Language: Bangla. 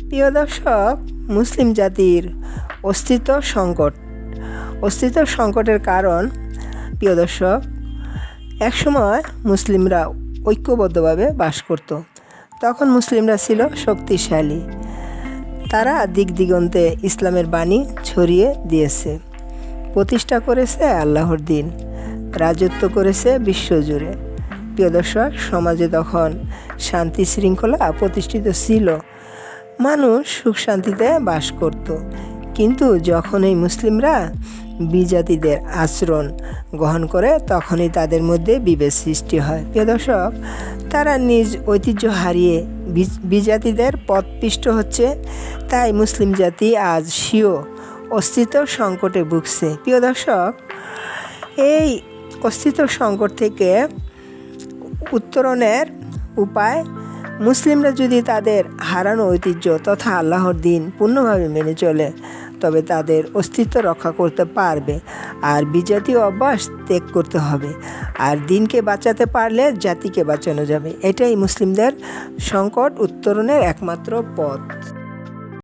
প্রিয় দর্শক, মুসলিম জাতির অস্তিত্ব সংকটের কারণ। প্রিয় দর্শক, একসময় মুসলিমরা ঐক্যবদ্ধভাবে বাস করত। তখন মুসলিমরা ছিল শক্তিশালী। তারা দিক দিগন্তে ইসলামের বাণী ছড়িয়ে দিয়েছে, প্রতিষ্ঠা করেছে আল্লাহর দিন, রাজত্ব করেছে বিশ্বজুড়ে। প্রিয় দর্শক, সমাজে তখন শান্তি শৃঙ্খলা প্রতিষ্ঠিত ছিল, মানুষ সুখ শান্তিতে বাস করত। কিন্তু যখন এই মুসলিমরা বিজাতিদের আচরণ গ্রহণ করে, তখনই তাদের মধ্যে বিভেদ সৃষ্টি হয়। প্রিয় দর্শক, তারা নিজ ঐতিহ্য হারিয়ে বিজাতিদের পথপিষ্ট হচ্ছে। তাই মুসলিম জাতি আজ স্বীয় অস্তিত্ব সংকটে ভুগছে। প্রিয় দর্শক, এই অস্তিত্ব সংকট থেকে উত্তরণের উপায়, মুসলিমরা যদি তাদের হারানো ঐতিহ্য তথা আল্লাহর দিন পূর্ণভাবে মেনে চলে, তবে তাদের অস্তিত্ব রক্ষা করতে পারবে। আর বিজাতীয় অভ্যাস ত্যাগ করতে হবে। আর দিনকে বাঁচাতে পারলে জাতিকে বাঁচানো যাবে। এটাই মুসলিমদের সংকট উত্তরণের একমাত্র পথ।